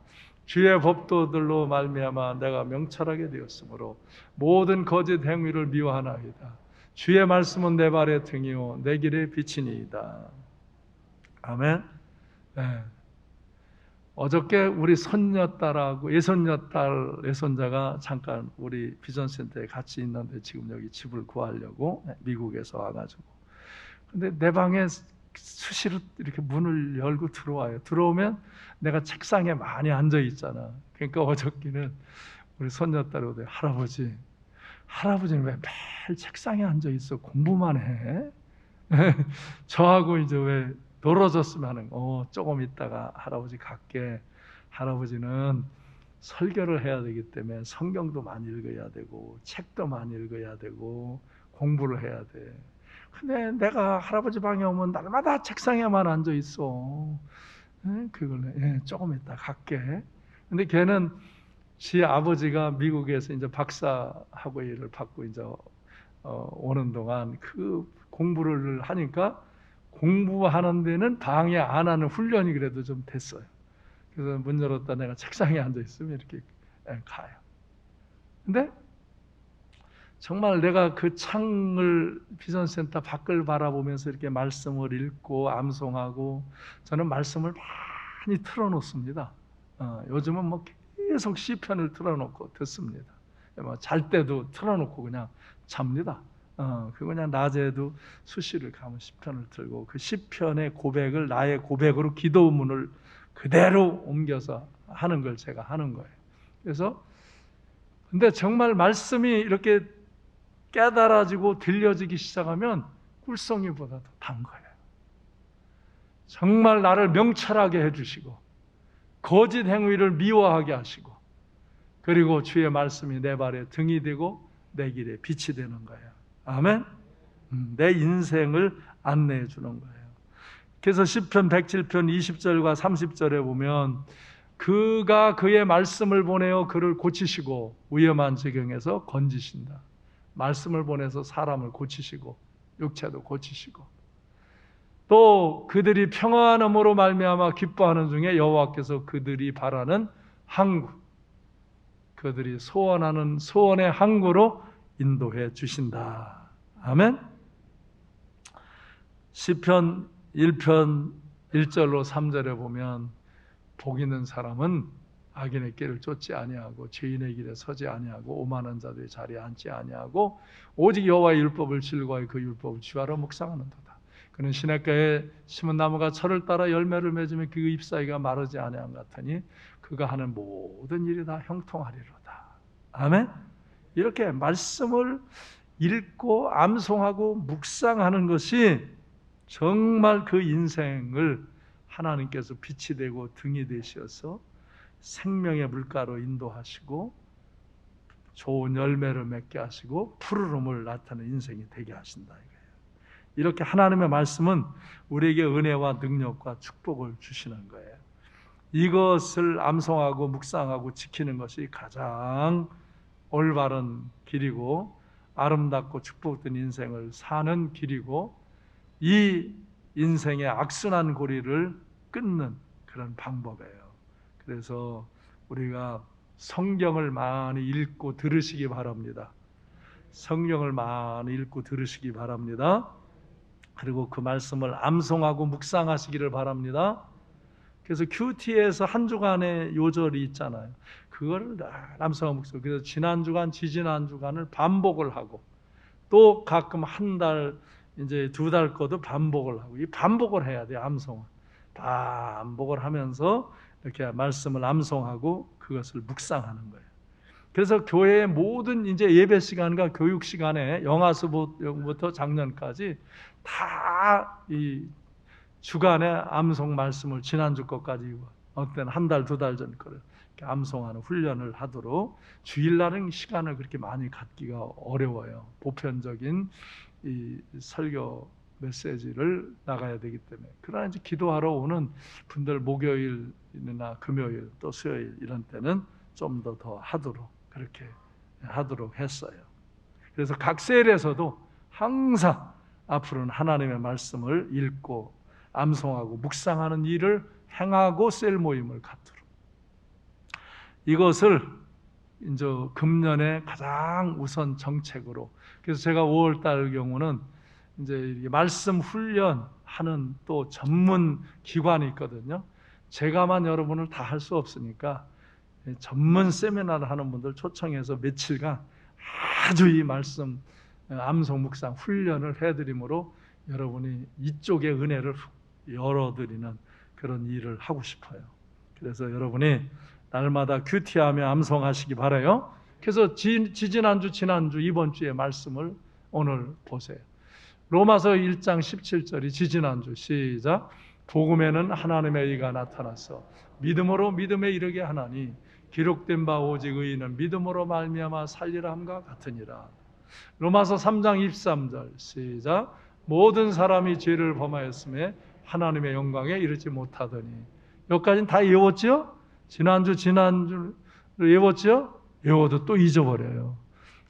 주의 법도들로 말미암아 내가 명철하게 되었으므로 모든 거짓 행위를 미워하나이다. 주의 말씀은 내 발의 등이요 내 길의 빛이니이다. 아멘. 네. 어저께 우리 손녀딸하고 예손자가 잠깐 우리 비전센터에 같이 있는데 지금 여기 집을 구하려고 미국에서 와가지고 근데 내 방에 수시로 이렇게 문을 열고 들어와요. 들어오면 내가 책상에 많이 앉아 있잖아. 그러니까 어저께는 우리 손녀딸이 오더니 할아버지는 왜 매일 책상에 앉아 있어? 공부만 해? 저하고 이제 왜 멀어졌으면 하는 조금 있다가 할아버지 갈게. 할아버지는 설교를 해야 되기 때문에 성경도 많이 읽어야 되고 책도 많이 읽어야 되고 공부를 해야 돼. 근데 내가 할아버지 방에 오면 날마다 책상에만 앉아 있어. 그걸 조금 있다 갈게. 근데 걔는 지 아버지가 미국에서 이제 박사학위 일을 받고 이제 오는 동안 그 공부를 하니까 공부하는 데는 방해 안 하는 훈련이 그래도 좀 됐어요. 그래서 문 열었다 내가 책상에 앉아 있으면 이렇게 가요. 근데 정말 내가 그 창을 비전센터 밖을 바라보면서 이렇게 말씀을 읽고 암송하고, 저는 말씀을 많이 틀어놓습니다. 요즘은 뭐 계속 시편을 틀어놓고 듣습니다. 잘 때도 틀어놓고 그냥 잡니다. 그 그냥 낮에도 수시를 가면 시편을 틀고, 그 시편의 고백을 나의 고백으로 기도문을 그대로 옮겨서 하는 걸 제가 하는 거예요. 그래서 근데 정말 말씀이 이렇게 깨달아지고 들려지기 시작하면 꿀송이보다 더 단 거예요. 정말 나를 명철하게 해주시고 거짓 행위를 미워하게 하시고, 그리고 주의 말씀이 내 발에 등이 되고 내 길에 빛이 되는 거예요. 아멘. 내 인생을 안내해 주는 거예요. 그래서 시편 107편 20절과 30절에 보면 그가 그의 말씀을 보내어 그를 고치시고 위험한 지경에서 건지신다. 말씀을 보내서 사람을 고치시고 육체도 고치시고, 또 그들이 평안함으로 말미암아 기뻐하는 중에 여호와께서 그들이 바라는 항구, 그들이 소원하는 소원의 항구로 인도해 주신다. 아멘. 시편 1편 1절로 3절에 보면 복 있는 사람은 악인의 길을 쫓지 아니하고 죄인의 길에 서지 아니하고 오만한 자들의 자리에 앉지 아니하고 오직 여호와의 율법을 즐거워하여 그 율법을 주하러 묵상하는도다. 그는 시냇가에 심은 나무가 철을 따라 열매를 맺으며 그 잎사귀가 마르지 아니함 같으니 그가 하는 모든 일이 다 형통하리로다. 아멘. 이렇게 말씀을 읽고 암송하고 묵상하는 것이 정말 그 인생을 하나님께서 빛이 되고 등이 되셔서 생명의 물가로 인도하시고 좋은 열매를 맺게 하시고 푸르름을 나타내는 인생이 되게 하신다 이거예요. 이렇게 하나님의 말씀은 우리에게 은혜와 능력과 축복을 주시는 거예요. 이것을 암송하고 묵상하고 지키는 것이 가장 올바른 길이고 아름답고 축복된 인생을 사는 길이고, 이 인생의 악순환 고리를 끊는 그런 방법이에요. 그래서 우리가 성경을 많이 읽고 들으시기 바랍니다. 성경을 많이 읽고 들으시기 바랍니다. 그리고 그 말씀을 암송하고 묵상하시기를 바랍니다. 그래서 큐티에서 한 주간의 요절이 있잖아요. 그거를 암송하고 묵상. 그래서 지난 주간, 지지난 주간을 반복을 하고, 또 가끔 한 달, 이제 2달 거도 반복을 하고, 이 반복을 해야 돼요. 암송은 반복을 하면서 이렇게 말씀을 암송하고 그것을 묵상하는 거예요. 그래서 교회의 모든 이제 예배 시간과 교육 시간에 영아서부터 작년까지 다 이 주간에 암송 말씀을 지난주 것까지 어떤 때는 한 달, 2달 전 거를 암송하는 훈련을 하도록, 주일날은 시간을 그렇게 많이 갖기가 어려워요. 보편적인 이 설교 메시지를 나가야 되기 때문에. 그러나 이제 기도하러 오는 분들 목요일이나 금요일 또 수요일 이런 때는 좀 더 하도록 그렇게 하도록 했어요. 그래서 각 셀에서도 항상 앞으로는 하나님의 말씀을 읽고 암송하고 묵상하는 일을 행하고 셀 모임을 갖도록, 이것을 이제 금년의 가장 우선 정책으로. 그래서 제가 5월 달 경우는 이제 말씀 훈련하는 또 전문 기관이 있거든요. 제가만 여러분을 다 할 수 없으니까 전문 세미나를 하는 분들 초청해서 며칠간 아주 이 말씀 암송 묵상 훈련을 해드림으로 여러분이 이쪽의 은혜를 열어드리는 그런 일을 하고 싶어요. 그래서 여러분이 날마다 큐티하며 암송하시기 바라요. 그래서 지난주 지난주 이번 주의 말씀을 오늘 보세요. 로마서 1장 17절이 지지난주. 시작. 복음에는 하나님의 의가 나타나서 믿음으로 믿음에 이르게 하나니 기록된 바 오직 의인은 믿음으로 말미암아 살리라 함과 같으니라. 로마서 3장 23절. 시작. 모든 사람이 죄를 범하였음에 하나님의 영광에 이르지 못하더니. 여기까지는 다 외웠죠? 지난주를 외웠죠? 외워도 또 잊어버려요.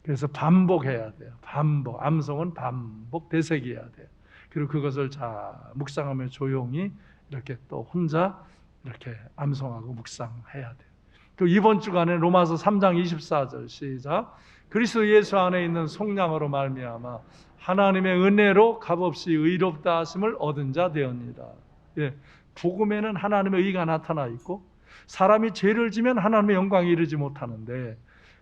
그래서 반복해야 돼요. 반복. 암송은 반복 되새겨야 돼요. 그리고 그것을 잘 묵상하며 조용히 이렇게 또 혼자 이렇게 암송하고 묵상해야 돼요. 그 이번 주간에 로마서 3장 24절 시작. 그리스도 예수 안에 있는 속량으로 말미암아 하나님의 은혜로 값없이 의롭다 하심을 얻은 자 되었니다. 예, 복음에는 하나님의 의가 나타나 있고 사람이 죄를 지면 하나님의 영광에 이르지 못하는데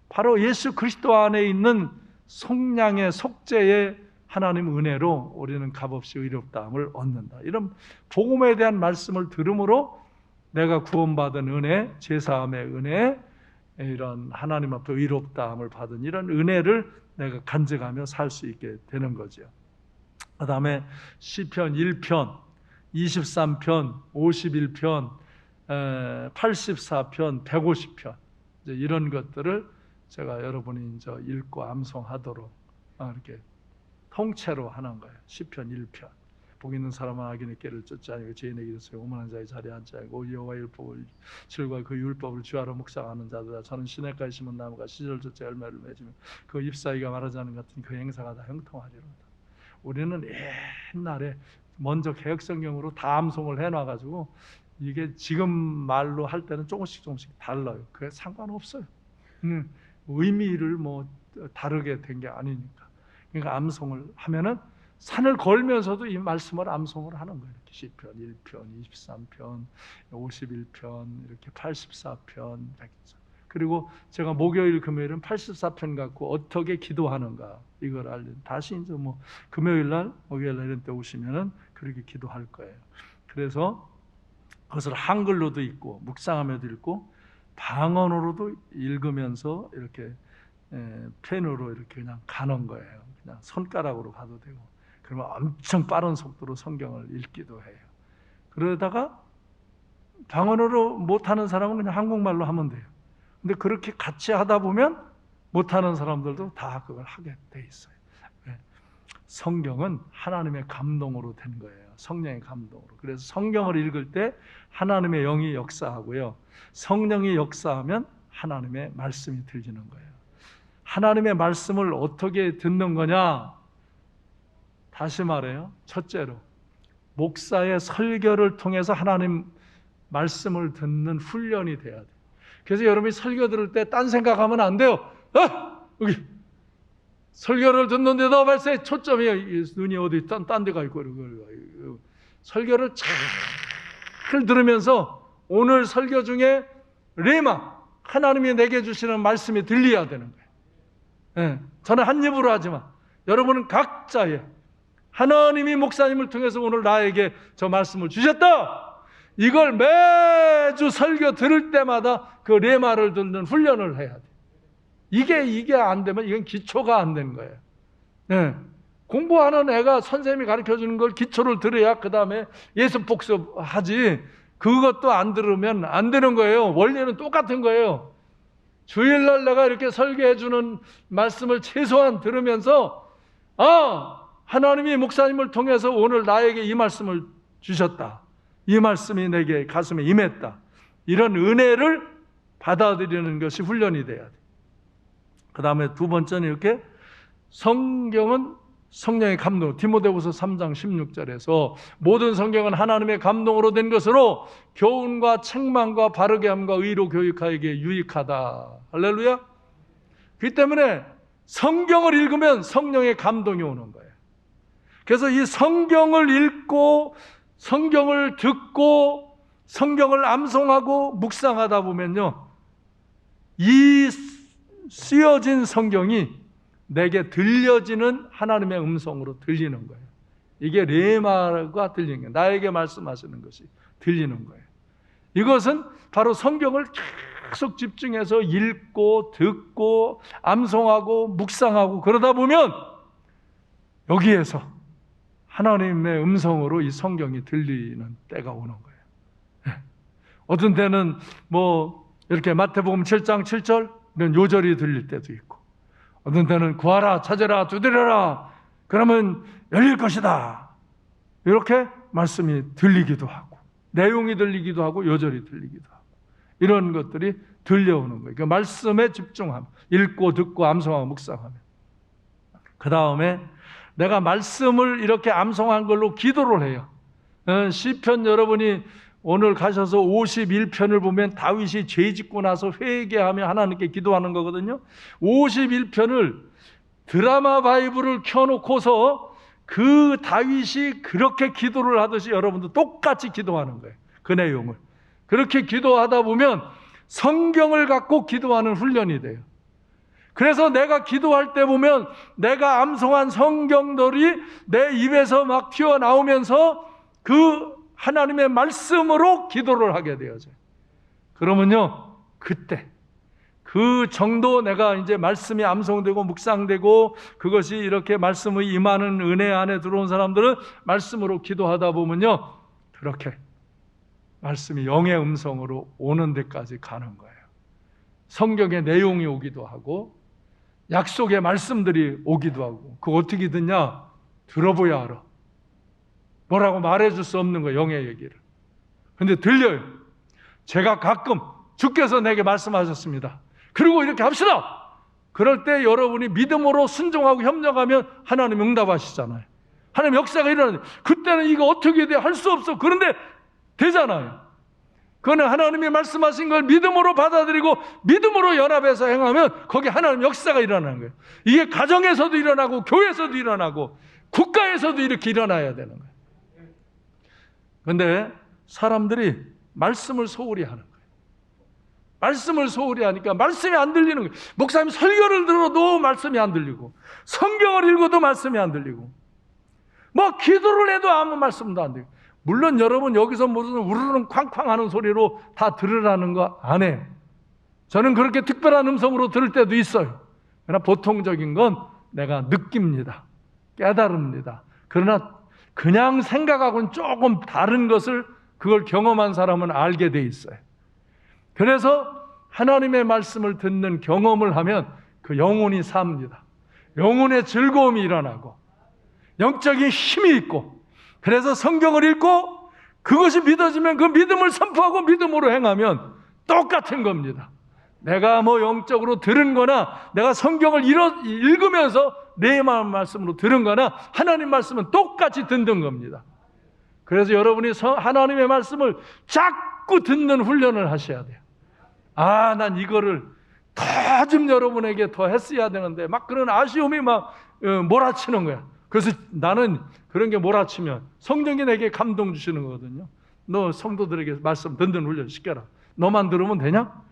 바로 예수 그리스도 안에 있는 속량의 속죄의 하나님 은혜로 우리는 값없이 의롭다함을 얻는다. 이런 복음에 대한 말씀을 들음으로 내가 구원받은 은혜, 제사함의 은혜, 이런 하나님 앞에 의롭다함을 받은 이런 은혜를 내가 간증하며 살 수 있게 되는 거죠. 그 다음에 시편 1편, 23편, 51편, 84편, 150편 이런 것들을 제가 여러분이 이제 읽고 암송하도록 이렇게 통째로 하는 거예요. 시편 1편. 복 있는 사람은 악인의 길을 쫓지 아니고 죄인의 길을 쓰고 오만한 자의 자리에 앉지 아니고 여호와의 율법을 실과 그 율법을 주하러 묵상하는 자들아 저는 시냇가에 심은 나무가 시절조차 열매를 맺으며 그 잎사귀가 마르지 않은 같은 그 행사가 다 형통하리로다. 우리는 옛날에 먼저 개역성경으로 다 암송을 해놔가지고 이게 지금 말로 할 때는 조금씩 달라요. 그게 상관없어요. 의미를 뭐 다르게 된 게 아니니까. 그러니까 암송을 하면은 산을 걸면서도 이 말씀을 암송을 하는 거예요. 이렇게 시편 1편, 23편, 51편, 이렇게 84편. 그리고 제가 목요일, 금요일은 84편 갖고 어떻게 기도하는가 이걸 알린. 다시 이제 뭐 금요일 날, 목요일 날 이런 때 오시면은 그렇게 기도할 거예요. 그래서 그것을 한글로도 읽고 묵상하며도 읽고 방언으로도 읽으면서 이렇게 펜으로 이렇게 그냥 가는 거예요. 그냥 손가락으로 가도 되고. 그러면 엄청 빠른 속도로 성경을 읽기도 해요. 그러다가 방언으로 못하는 사람은 그냥 한국말로 하면 돼요. 근데 그렇게 같이 하다 보면 못하는 사람들도 다 그걸 하게 돼 있어요. 성경은 하나님의 감동으로 된 거예요. 성령의 감동으로. 그래서 성경을 읽을 때 하나님의 영이 역사하고요. 성령이 역사하면 하나님의 말씀이 들리는 거예요. 하나님의 말씀을 어떻게 듣는 거냐? 다시 말해요. 첫째로 목사의 설교를 통해서 하나님 말씀을 듣는 훈련이 돼야 돼요. 그래서 여러분이 설교 들을 때 딴 생각하면 안 돼요. 여기 설교를 듣는데도 벌써 초점이 눈이 어디 딴 데가 있고 설교를 잘 들으면서 오늘 설교 중에 레마 하나님이 내게 주시는 말씀이 들려야 되는 거예요. 저는 한 입으로 하지만 여러분은 각자의 하나님이 목사님을 통해서 오늘 나에게 저 말씀을 주셨다. 이걸 매주 설교 들을 때마다 그 레마를 듣는 훈련을 해야 돼. 이게 안 되면 이건 기초가 안 되는 거예요. 공부하는 애가 선생님이 가르쳐주는 걸 기초를 들어야 그 다음에 예습 복습하지. 그것도 안 들으면 안 되는 거예요. 원리는 똑같은 거예요. 주일날 내가 이렇게 설교해주는 말씀을 최소한 들으면서 하나님이 목사님을 통해서 오늘 나에게 이 말씀을 주셨다. 이 말씀이 내게 가슴에 임했다. 이런 은혜를 받아들이는 것이 훈련이 돼야 돼. 그 다음에 두 번째는 이렇게 성경은 성령의 감동. 디모데후서 3장 16절에서 모든 성경은 하나님의 감동으로 된 것으로 교훈과 책망과 바르게 함과 의로 교육하기에 유익하다. 할렐루야. 그렇기 때문에 성경을 읽으면 성령의 감동이 오는 거예요. 그래서 이 성경을 읽고 성경을 듣고 성경을 암송하고 묵상하다 보면요, 이 쓰여진 성경이 내게 들려지는 하나님의 음성으로 들리는 거예요. 이게 레마가 들리는 거예요. 나에게 말씀하시는 것이 들리는 거예요. 이것은 바로 성경을 계속 집중해서 읽고 듣고 암송하고 묵상하고 그러다 보면 여기에서 하나님의 음성으로 이 성경이 들리는 때가 오는 거예요. 어떤 때는 뭐 이렇게 마태복음 7장 7절 이런 요절이 들릴 때도 있고, 어떤 때는 구하라 찾으라 두드려라 그러면 열릴 것이다 이렇게 말씀이 들리기도 하고 내용이 들리기도 하고 요절이 들리기도 하고 이런 것들이 들려오는 거예요. 그 말씀에 집중하면 읽고 듣고 암송하고 묵상하면 그 다음에 내가 말씀을 이렇게 암송한 걸로 기도를 해요. 시편 여러분이 오늘 가셔서 51편을 보면 다윗이 죄 짓고 나서 회개하며 하나님께 기도하는 거거든요. 51편을 드라마 바이블을 켜놓고서 그 다윗이 그렇게 기도를 하듯이 여러분도 똑같이 기도하는 거예요. 그 내용을. 그렇게 기도하다 보면 성경을 갖고 기도하는 훈련이 돼요. 그래서 내가 기도할 때 보면 내가 암송한 성경들이 내 입에서 막 튀어나오면서 그 하나님의 말씀으로 기도를 하게 되어져요. 그러면요, 그때 그 정도 내가 이제 말씀이 암송되고 묵상되고 그것이 이렇게 말씀의 임하는 은혜 안에 들어온 사람들은 말씀으로 기도하다 보면요, 그렇게 말씀이 영의 음성으로 오는 데까지 가는 거예요. 성경의 내용이 오기도 하고 약속의 말씀들이 오기도 하고. 그거 어떻게 듣냐? 들어보야 알아. 뭐라고 말해줄 수 없는 거예요, 영의 얘기를. 근데 들려요. 제가 가끔 주께서 내게 말씀하셨습니다. 그리고 이렇게 합시다. 그럴 때 여러분이 믿음으로 순종하고 협력하면 하나님 응답하시잖아요. 하나님 역사가 일어나요. 그때는 이거 어떻게 돼? 할 수 없어. 그런데 되잖아요. 그거는 하나님이 말씀하신 걸 믿음으로 받아들이고 믿음으로 연합해서 행하면 거기 하나님 역사가 일어나는 거예요. 이게 가정에서도 일어나고 교회에서도 일어나고 국가에서도 이렇게 일어나야 되는 거예요. 그런데 사람들이 말씀을 소홀히 하는 거예요. 말씀을 소홀히 하니까 말씀이 안 들리는 거예요. 목사님 설교를 들어도 말씀이 안 들리고 성경을 읽어도 말씀이 안 들리고 뭐 기도를 해도 아무 말씀도 안 들리고. 물론 여러분 여기서 무슨 우르릉 쾅쾅 하는 소리로 다 들으라는 거 안 해요. 저는 그렇게 특별한 음성으로 들을 때도 있어요. 그러나 보통적인 건 내가 느낍니다. 깨달습니다. 그러나 그냥 생각하고는 조금 다른 것을 그걸 경험한 사람은 알게 돼 있어요. 그래서 하나님의 말씀을 듣는 경험을 하면 그 영혼이 삽니다. 영혼의 즐거움이 일어나고 영적인 힘이 있고 그래서 성경을 읽고 그것이 믿어지면 그 믿음을 선포하고 믿음으로 행하면 똑같은 겁니다. 내가 뭐 영적으로 들은 거나 내가 성경을 읽으면서 내 마음 말씀으로 들은 거나 하나님 말씀은 똑같이 듣는 겁니다. 그래서 여러분이 하나님의 말씀을 자꾸 듣는 훈련을 하셔야 돼요. 아, 난 이거를 더 좀 여러분에게 더 했어야 되는데 막 그런 아쉬움이 막 몰아치는 거야. 그래서 나는 그런 게 몰아치면 성령이 내게 감동 주시는 거거든요. 너 성도들에게 말씀 듣는 훈련 시켜라. 너만 들으면 되냐?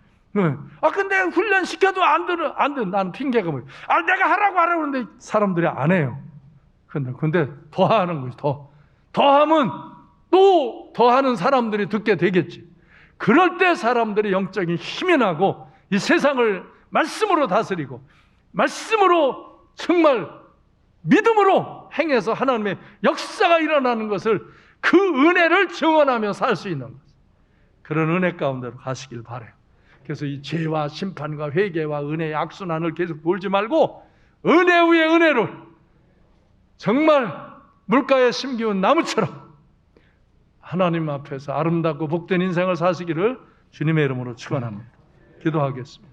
아, 근데 훈련 시켜도 안 들어. 나는 핑계가 뭐야. 아, 내가 하라고 그러는데 사람들이 안 해요. 근데 더 하는 거지, 더 하면 또 더 하는 사람들이 듣게 되겠지. 그럴 때 사람들이 영적인 힘이 나고 이 세상을 말씀으로 다스리고 말씀으로 정말 믿음으로 행해서 하나님의 역사가 일어나는 것을 그 은혜를 증언하며 살 수 있는 것. 그런 은혜 가운데로 가시길 바라요. 그래서 이 죄와 심판과 회개와 은혜의 악순환을 계속 돌지 말고 은혜 위에 은혜를 정말 물가에 심기운 나무처럼 하나님 앞에서 아름답고 복된 인생을 사시기를 주님의 이름으로 축원합니다. 기도하겠습니다.